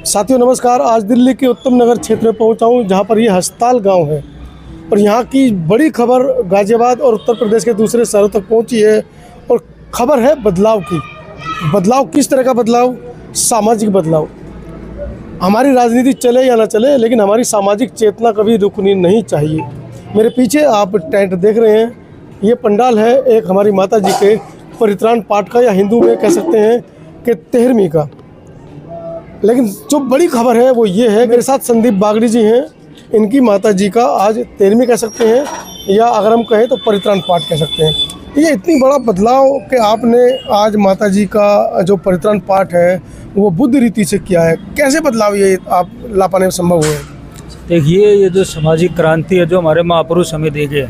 साथियों नमस्कार। आज दिल्ली के उत्तम नगर क्षेत्र में पहुंचा हूं, जहां पर ये हस्ताल गांव है और यहां की बड़ी खबर गाज़ियाबाद और उत्तर प्रदेश के दूसरे शहरों तक पहुंची है। और खबर है बदलाव की। बदलाव किस तरह का बदलाव? सामाजिक बदलाव। हमारी राजनीति चले या ना चले, लेकिन हमारी सामाजिक चेतना कभी रुकनी नहीं चाहिए। मेरे पीछे आप टेंट देख रहे हैं, ये पंडाल है एक हमारी माता जी के परित्राण पाठ का, या हिंदू में कह सकते हैं कि 13वीं का। लेकिन जो बड़ी खबर है वो ये है, मेरे साथ संदीप बागड़ी जी हैं। इनकी माता जी का आज 13वीं कह सकते हैं, या अगर हम कहें तो परित्राण पाठ कह सकते हैं। ये इतनी बड़ा बदलाव कि आपने आज माता जी का जो परित्राण पाठ है वो बुद्ध रीति से किया है। कैसे बदलाव ये आप ला पाने में संभव हुए? देखिए, ये जो सामाजिक क्रांति है जो हमारे महापुरुष हमें दे गए,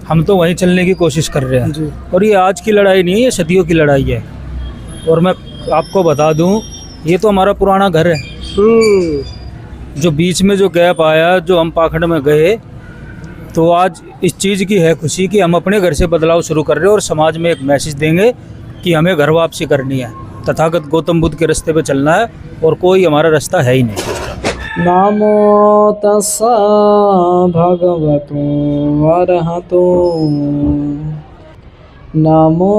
हम तो वहीं चलने की कोशिश कर रहे हैं जी। और ये आज की लड़ाई नहीं है, ये सदियों की लड़ाई है। और मैं आपको बता दूं, ये तो हमारा पुराना घर है। जो बीच में जो गैप आया, जो हम पाखंड में गए, तो आज इस चीज़ की है खुशी कि हम अपने घर से बदलाव शुरू कर रहे हैं और समाज में एक मैसेज देंगे कि हमें घर वापसी करनी है, तथागत गौतम बुद्ध के रास्ते पे चलना है और कोई हमारा रास्ता है ही नहीं। नामो तस्सा भगवतो अरहतो, नमो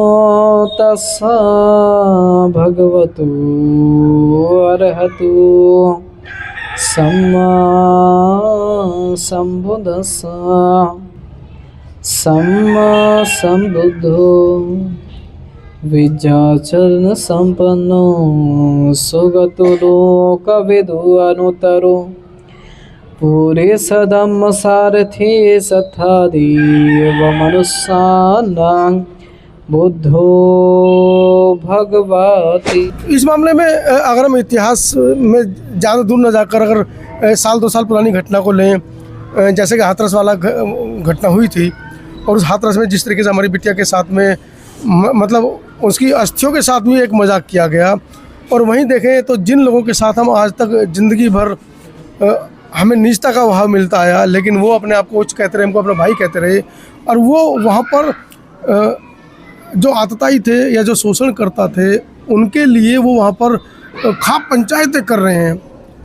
तस्सा भगवतो अरहतो सम्मा संबुद्धस्सा सम्मा संबुद्धो विद्याचरण संपन्नो सुगतो लोकविदो अनुतरो पूरे सदम सारथी सत्थादेव मनुष्यानां बुद्धो भगवती। इस मामले में अगर हम इतिहास में ज़्यादा दूर न जाकर अगर साल 2 साल पुरानी घटना को लें, जैसे कि हाथरस वाला घटना हुई थी, और उस हाथरस में जिस तरीके से हमारी बिटिया के साथ में मतलब उसकी अस्थियों के साथ भी एक मजाक किया गया, और वहीं देखें तो जिन लोगों के साथ हम आज तक ज़िंदगी भर हमें नीचता का भाव मिलता आया, लेकिन वो अपने आप को उच्च कहते रहे, हमको अपना भाई कहते रहे, और वो वहाँ पर जो आतताई थे या जो शोषण करता थे, उनके लिए वो वहाँ पर खाप पंचायतें कर रहे हैं।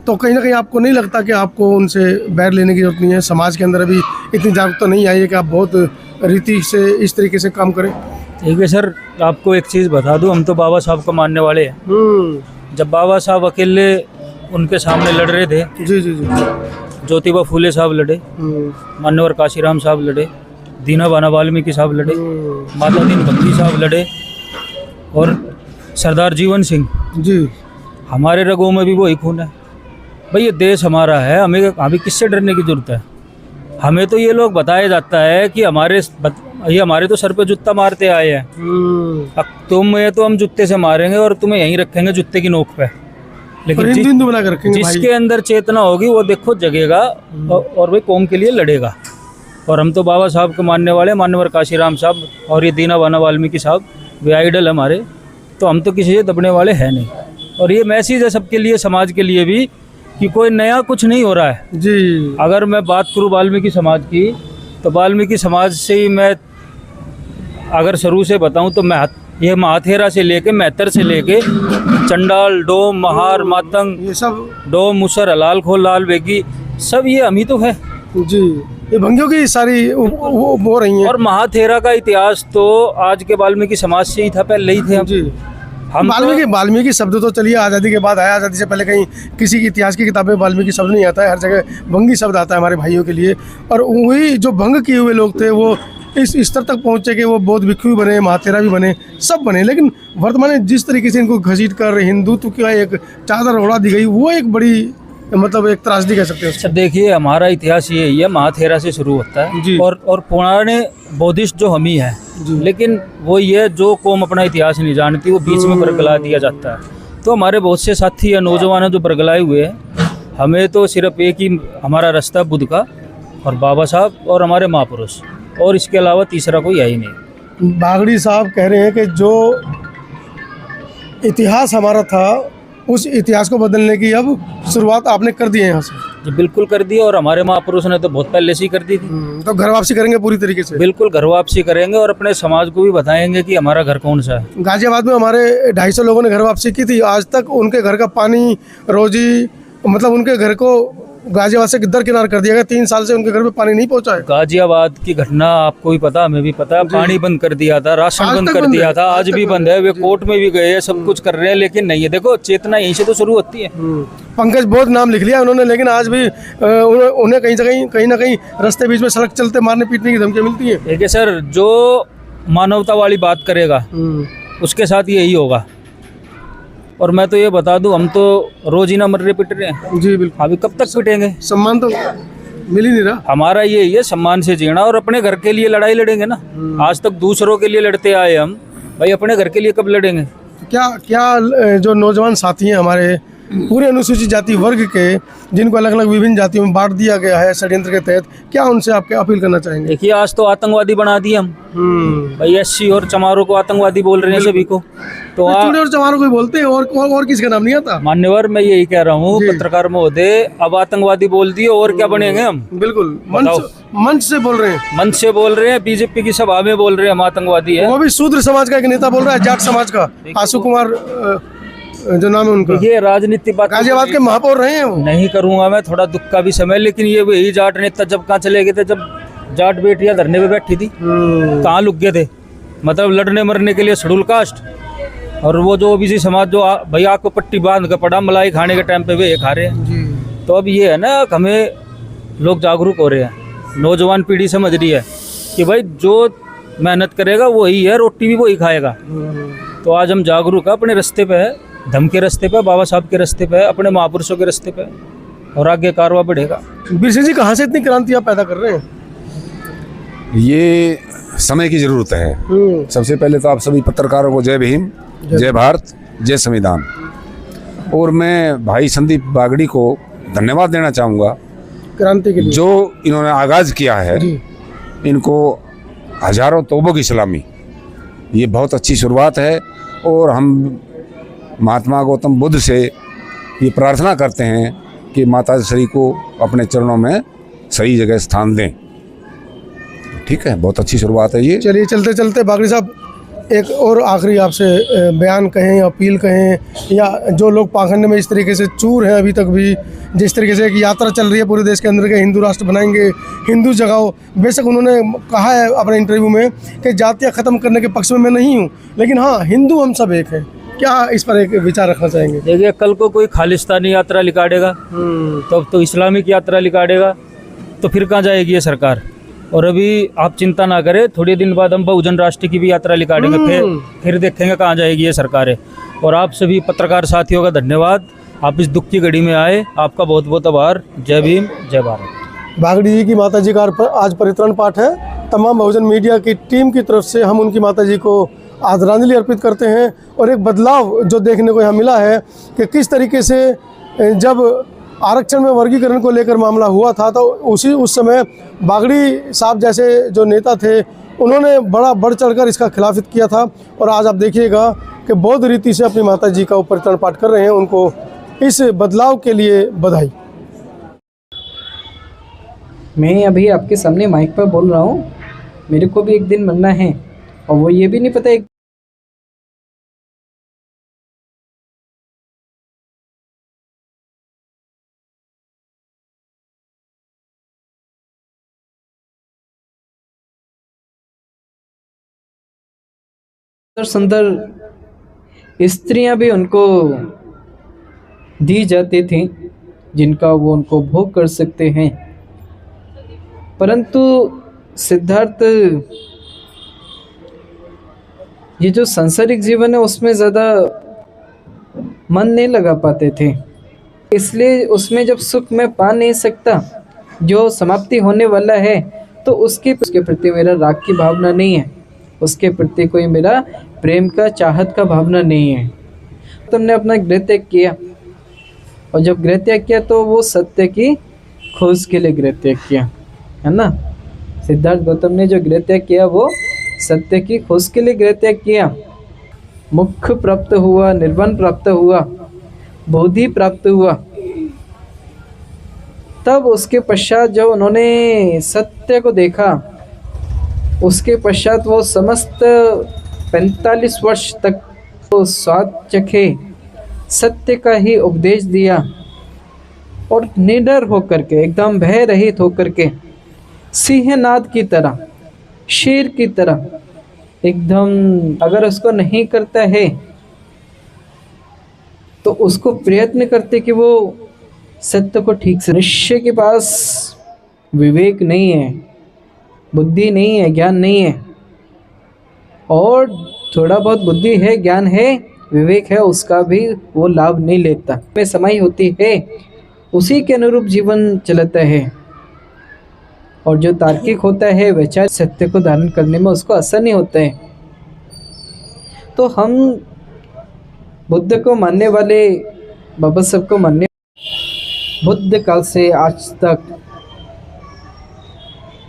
तो कहीं ना कहीं आपको नहीं लगता कि आपको उनसे बैर लेने की जरूरत नहीं है? समाज के अंदर अभी इतनी जागरूकता नहीं आई है कि आप बहुत रीति से इस तरीके से काम करें? ठीक है सर, आपको एक चीज़ बता दूं, हम तो बाबा साहब को मानने वाले हैं। जब बाबा साहब अकेले उनके सामने लड़ रहे थे, जी जी जी, ज्योतिबा फूले साहब लड़े, मान्यवर काशीराम साहब लड़े, दीना बाना वाल्मीकि साहब लड़े, माता दीन बंदी साहब लड़े, और सरदार जीवन सिंह जी। हमारे रगों में भी वही खून है। भाई ये देश हमारा है, हमें किससे डरने की जरूरत है? हमें तो ये लोग बताया जाता है कि ये हमारे तो सर पे जूता मारते आए हैं, अब तुम्हें तो हम जूते से मारेंगे और तुम्हें यहीं रखेंगे जूते की नोक पे। लेकिन जिसके अंदर चेतना होगी वो देखो जगेगा और वो कौम के लिए लड़ेगा। और हम तो बाबा साहब को मानने वाले, मान्यवर काशीराम साहब और ये दीना बाना वाल्मीकि साहब, वे आइडल हमारे, तो हम तो किसी से दबने वाले हैं नहीं। और ये मैसेज है सबके लिए, समाज के लिए भी, कि कोई नया कुछ नहीं हो रहा है जी। अगर मैं बात करूँ वाल्मीकि समाज की, तो वाल्मीकि समाज से ही मैं अगर शुरू से बताऊं तो ये महाथेरा से लेके मेहतर से लेके चंडाल, डोम, महार, मातंग, ये सब डोम, मुसर, हलाल खोल, लाल बेगी, सब ये हम ही तो है जी। ये भंगियों की सारी वो हो रही हैं। और महाथेरा का इतिहास तो आज के वाल्मीकि समाज से ही था, पहले ही थे जी। हम वाल्मीकि शब्द तो चलिए आज़ादी के बाद आया, आज़ादी से पहले कहीं किसी की इतिहास की किताबें वाल्मीकि शब्द नहीं आता है, हर जगह भंगी शब्द आता है हमारे भाइयों के लिए। और वही जो भंग किए हुए लोग थे वो इस स्तर तक पहुँचे कि वो बौद्ध भिक्षु भी बने, महाथेरा भी बने, सब बने। लेकिन वर्तमान में जिस तरीके से इनको घसीट कर हिंदुत्व की एक चादर ओढ़ा दी गई, वो एक बड़ी मतलब एक त्रासदी कह सकते हैं। सर देखिए, हमारा इतिहास यही है, महाथेरा से शुरू होता है जी। और पुराने बौद्धिस्ट जो हम ही हैं, लेकिन वो ये जो कौम अपना इतिहास नहीं जानती, वो बीच में बरगला दिया जाता है। तो हमारे बहुत से साथी या नौजवान हैं जो बरगलाए हुए हैं। हमें तो सिर्फ एक ही हमारा रास्ता बुद्ध का और बाबा साहब और हमारे महापुरुष, और इसके अलावा तीसरा कोई है ही नहीं। बागड़ी साहब कह रहे हैं कि जो इतिहास हमारा था, उस इतिहास को बदलने की अब शुरुआत आपने कर दी है यहाँ से। जी बिल्कुल कर दी, और हमारे महापुरुषों ने तो बहुत पहले से ही कर दी थी। तो घर वापसी करेंगे पूरी तरीके से? बिल्कुल घर वापसी करेंगे और अपने समाज को भी बताएंगे कि हमारा घर कौन सा है। गाजियाबाद में हमारे 250 लोगों ने घर वापसी की थी, आज तक उनके घर का पानी, रोजी, मतलब उनके घर को गाजियाबाद से दरकिनार कर दिया गया। 3 साल से उनके घर में पानी नहीं पहुंचा है। गाजियाबाद की घटना आपको भी पता, हमें भी पता, पानी बंद कर दिया था, राशन आज बंद तक कर बंद दिया है, था, आज आज तक भी बंद है। वे कोर्ट में भी गए हैं, सब कुछ कर रहे हैं, लेकिन नहीं है। देखो चेतना यहीं से तो शुरू होती है। पंकज बहुत नाम लिख लिया उन्होंने, लेकिन आज भी उन्हें कहीं ना कहीं रास्ते बीच में सड़क चलते मारने पीटने की धमकियां मिलती है। देखिए सर, जो मानवता वाली बात करेगा उसके साथ यही होगा। और मैं तो ये बता दूं, हम तो रोज ही ना मर रहे पिट रहे हैं। जी बिल्कुल। अभी कब तक पिटेंगे? सम्मान तो मिल ही नहीं रहा। हमारा यही है, सम्मान से जीना, और अपने घर के लिए लड़ाई लड़ेंगे ना। आज तक दूसरों के लिए लड़ते आए हम, भाई अपने घर के लिए कब लड़ेंगे? क्या जो नौजवान साथी हैं हमारे पूरे अनुसूचित जाति वर्ग के, जिनको अलग अलग विभिन्न जातियों में बांट दिया गया है षड्यंत्र के तहत, क्या उनसे आपके अपील करना चाहेंगे? देखिए आज तो आतंकवादी बना दिए हम, भाई एससी और चमारों को आतंकवादी बोल रहे हैं सभी को। तो चूड़े और चमारों को ही बोलते हैं, और किसका नाम नहीं आता। मान्यवर, मैं यही कह रहा हूँ पत्रकार महोदय, अब आतंकवादी बोल दिए और क्या बनेंगे हम? बिल्कुल मंच से बोल रहे हैं, मंच से बोल रहे हैं, बीजेपी की सभा में बोल रहे हैं हम आतंकवादी है। वो भी शूद्र समाज का एक नेता बोल रहा है, जाट समाज का, आशु कुमार जो नाम है उनका। ये राजनीति बात गाजियाबाद के महापौर रहे हैं वो। नहीं करूंगा मैं, थोड़ा दुख का भी समय, लेकिन ये वही जाट नेता जब कहाँ चले गए थे, जब जाट बेटियां धरने पे बैठी थी, कहाँ लुक गए थे? मतलब लड़ने मरने के लिए शेड्यूल कास्ट, और वो जो ओबीसी समाज जो भाई आपको पट्टी बांध कर पड़ा, मलाई खाने के टाइम पे वे खा रहे हैं। तो अब ये है ना, हमें लोग जागरूक हो रहे हैं, नौजवान पीढ़ी समझ रही है कि भाई जो मेहनत करेगा वही है, रोटी भी वही खाएगा। तो आज हम जागरूक है, अपने रास्ते पे है, धर्म के रास्ते पे, बाबा साहब के रास्ते पे, अपने महापुरुषों के रास्ते पे, और आगे कारवा बढ़ेगा। बिरसा जी, कहाँ से इतनी क्रांति आप पैदा कर रहे हैं? ये समय की ज़रूरत है। सबसे पहले तो आप सभी पत्रकारों को जय भीम, जय भारत, जय संविधान। और मैं भाई संदीप बागड़ी को धन्यवाद देना चाहूँगा क्रांति के लिए, जो इन्होंने आगाज़ किया है। इनको हजारों तोबों की सलामी। ये बहुत अच्छी शुरुआत है, और हम महात्मा गौतम बुद्ध से ये प्रार्थना करते हैं कि माता श्री को अपने चरणों में सही जगह स्थान दें। ठीक है, बहुत अच्छी शुरुआत है ये। चलिए चलते चलते बागड़ी साहब, एक और आखिरी आपसे बयान कहें, अपील कहें, या जो लोग पाखंड में इस तरीके से चूर हैं अभी तक भी, जिस तरीके से एक यात्रा चल रही है पूरे देश के अंदर के, हिंदू राष्ट्र बनाएंगे, हिंदू जगाओ। बेशक उन्होंने कहा है अपने इंटरव्यू में कि जातियाँ ख़त्म करने के पक्ष में मैं नहीं हूँ, लेकिन हाँ, हिंदू हम सब एक हैं। क्या इस पर एक विचार रखना चाहेंगे? देखिए, कल को कोई खालिस्तानी यात्रा निकालेगा, तो इस्लामिक यात्रा निकालेगा, तो फिर कहाँ जाएगी ये सरकार? और अभी आप चिंता ना करें, थोड़े दिन बाद हम बहुजन राष्ट्र की भी यात्रा निकालेंगे, फिर देखेंगे कहाँ जाएगी ये सरकारें। और आप सभी पत्रकार साथियों का धन्यवाद, आप इस दुख की घड़ी में आए, आपका बहुत बहुत आभार। जय भीम, जय भारत। बागड़ी जी की माता जी का आज परित्रण पाठ है। तमाम बहुजन मीडिया की टीम की तरफ से हम उनकी माता जी को आदरांजलि अर्पित करते हैं। और एक बदलाव जो देखने को यहाँ मिला है कि किस तरीके से जब आरक्षण में वर्गीकरण को लेकर मामला हुआ था, तो उस समय बागड़ी साहब जैसे जो नेता थे, उन्होंने बड़ा बढ़ चढ़कर इसका खिलाफत किया था। और आज आप देखिएगा कि बौद्ध रीति से अपनी माता जी का परित्रण पाठ कर रहे हैं। उनको इस बदलाव के लिए बधाई। मैं अभी आपके सामने माइक पर बोल रहा हूँ, मेरे को भी एक दिन मरना है, और वो ये भी नहीं पता एक सुंदर स्त्रियां भी उनको दी जाती थी, जिनका वो उनको भोग कर सकते हैं। परंतु सिद्धार्थ, ये जो सांसारिक जीवन है उसमें ज़्यादा मन नहीं लगा पाते थे, इसलिए उसमें जब सुख मैं पा नहीं सकता, जो समाप्ति होने वाला है, तो उसके प्रति मेरा राग की भावना नहीं है, उसके प्रति कोई मेरा प्रेम का, चाहत का भावना नहीं है। तुमने अपना गृह त्याग किया, और जब गृह त्याग किया तो वो सत्य की खोज के लिए गृह त्याग किया, है ना। सिद्धार्थ गौतम ने जो गृह त्याग किया वो सत्य की खोज के लिए गृह त्याग किया। मोक्ष प्राप्त हुआ, निर्वाण प्राप्त हुआ, बोधि प्राप्त हुआ। तब उसके पश्चात जब उन्होंने सत्य को देखा, उसके पश्चात वो समस्त 45 वर्ष तक वो स्वाद चखे, सत्य का ही उपदेश दिया और निडर होकर के, एकदम भय रहित होकर के, सिंहनाद की तरह, शेर की तरह, एकदम अगर उसको नहीं करता है तो उसको प्रयत्न करते कि वो सत्य को ठीक से। मनुष्य के पास विवेक नहीं है, बुद्धि नहीं है, ज्ञान नहीं है, और थोड़ा बहुत बुद्धि है, ज्ञान है, विवेक है, उसका भी वो लाभ नहीं लेता। में समाई होती है, उसी के अनुरूप जीवन चलता है। और जो तार्किक होता है वैचारिक सत्य को धारण करने में उसको असर नहीं होता है। तो हम बुद्ध को मानने वाले, बाबा साहब को मानने, बुद्ध काल से आज तक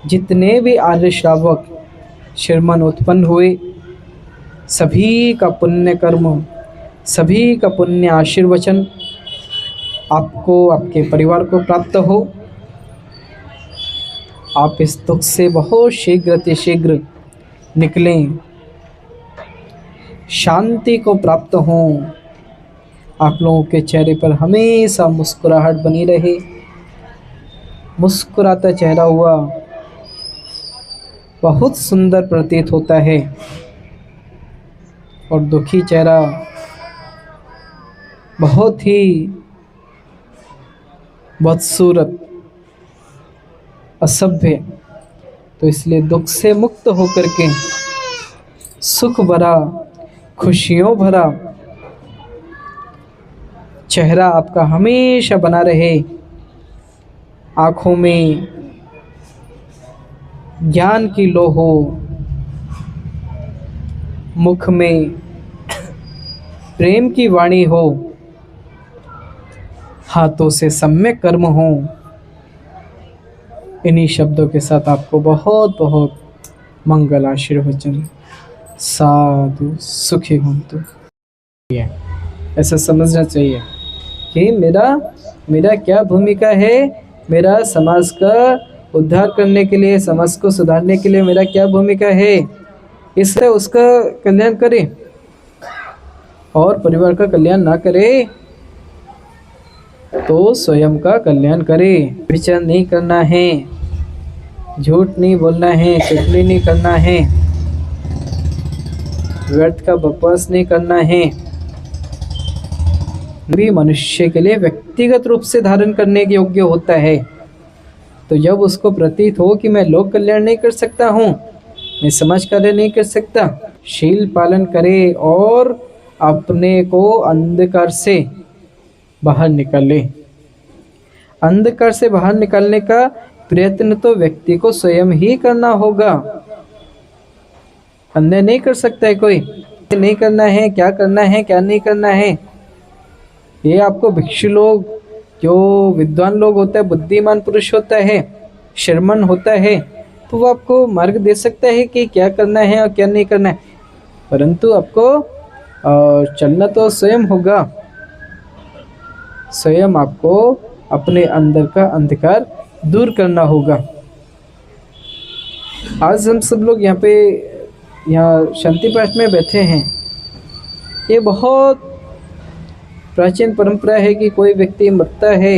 जितने भी आर्य श्रावक श्रीमान उत्पन्न हुए, सभी का पुण्य कर्म, सभी का पुण्य आशीर्वचन आपको, आपके परिवार को प्राप्त हो। आप इस दुख से बहुत शीघ्र निकलें, शांति को प्राप्त हों, आप लोगों के चेहरे पर हमेशा मुस्कुराहट बनी रहे। मुस्कुराता चेहरा हुआ बहुत सुंदर प्रतीत होता है, और दुखी चेहरा बहुत ही बदसूरत, असभ्य। तो इसलिए दुख से मुक्त होकर के सुख भरा, खुशियों भरा चेहरा आपका हमेशा बना रहे। आँखों में ज्ञान की लो हो, मुख में प्रेम की वाणी हो, हाथों से सम्यक कर्म हो। इन्हीं शब्दों के साथ आपको बहुत बहुत मंगल आशीर्वचन। साधु सुखी हुंतु। ऐसा समझना चाहिए कि मेरा क्या भूमिका है, मेरा समाज का उद्धार करने के लिए, समाज को सुधारने के लिए मेरा क्या भूमिका है, इससे उसका कल्याण करे और परिवार का कल्याण ना करे तो स्वयं का कल्याण करे। विचार नहीं करना है, झूठ नहीं बोलना है, चुगली नहीं करना है, व्यर्थ का बकवास नहीं करना है। भी मनुष्य के लिए व्यक्तिगत रूप से धारण करने के योग्य होता है। तो जब उसको प्रतीत हो कि मैं लोक कल्याण नहीं कर सकता हूँ, मैं समाज कार्य नहीं कर सकता, शील पालन करे और अपने को अंधकार से बाहर निकाले। अंधकार से बाहर निकालने का प्रयत्न तो व्यक्ति को स्वयं ही करना होगा, अन्य नहीं कर सकता है कोई। नहीं करना है, क्या करना है, क्या नहीं करना है, ये आपको भिक्षु लोग, जो विद्वान लोग होता है, बुद्धिमान पुरुष होता है, श्रमण होता है, तो वो आपको मार्ग दे सकता है कि क्या करना है और क्या नहीं करना है, परंतु आपको चलना तो स्वयं होगा। स्वयं आपको अपने अंदर का अंधकार दूर करना होगा। आज हम सब लोग यहाँ शांति पाठ में बैठे हैं। ये बहुत प्राचीन परंपरा है कि कोई व्यक्ति मरता है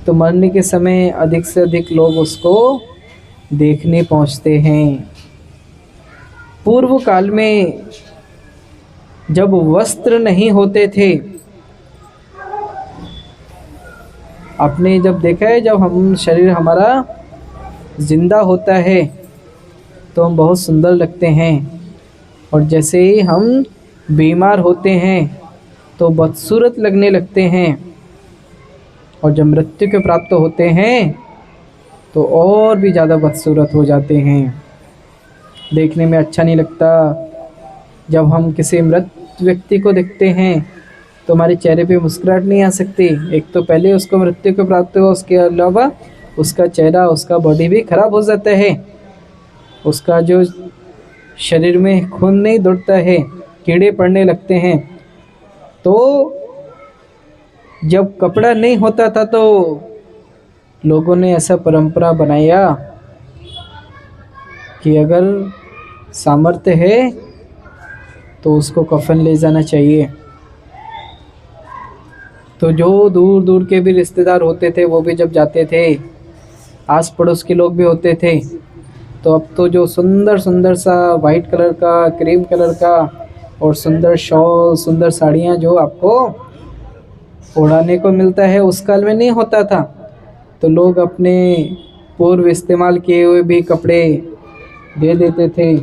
तो मरने के समय अधिक से अधिक लोग उसको देखने पहुंचते हैं। पूर्व काल में जब वस्त्र नहीं होते थे, आपने जब देखा है, जब हम शरीर हमारा जिंदा होता है तो हम बहुत सुंदर लगते हैं, और जैसे ही हम बीमार होते हैं तो बदसूरत लगने लगते हैं, और जब मृत्यु के प्राप्त होते हैं तो और भी ज़्यादा बदसूरत हो जाते हैं, देखने में अच्छा नहीं लगता। जब हम किसी मृत व्यक्ति को देखते हैं तो हमारे चेहरे पे मुस्कुराहट नहीं आ सकती। एक तो पहले उसको मृत्यु को प्राप्त हुआ, उसके अलावा उसका चेहरा, उसका बॉडी भी खराब हो जाता है, उसका जो शरीर में खून नहीं दौड़ता है, कीड़े पड़ने लगते हैं। तो जब कपड़ा नहीं होता था तो लोगों ने ऐसा परंपरा बनाया कि अगर सामर्थ्य है तो उसको कफन ले जाना चाहिए। तो जो दूर दूर के भी रिश्तेदार होते थे वो भी जब जाते थे, आस पड़ोस के लोग भी होते थे, तो अब तो जो सुंदर सुंदर सा वाइट कलर का, क्रीम कलर का और सुंदर शॉल, सुंदर साड़ियाँ जो आपको ओढ़ाने को मिलता है, उस काल में नहीं होता था। तो लोग अपने पूर्व इस्तेमाल किए हुए भी कपड़े दे देते थे।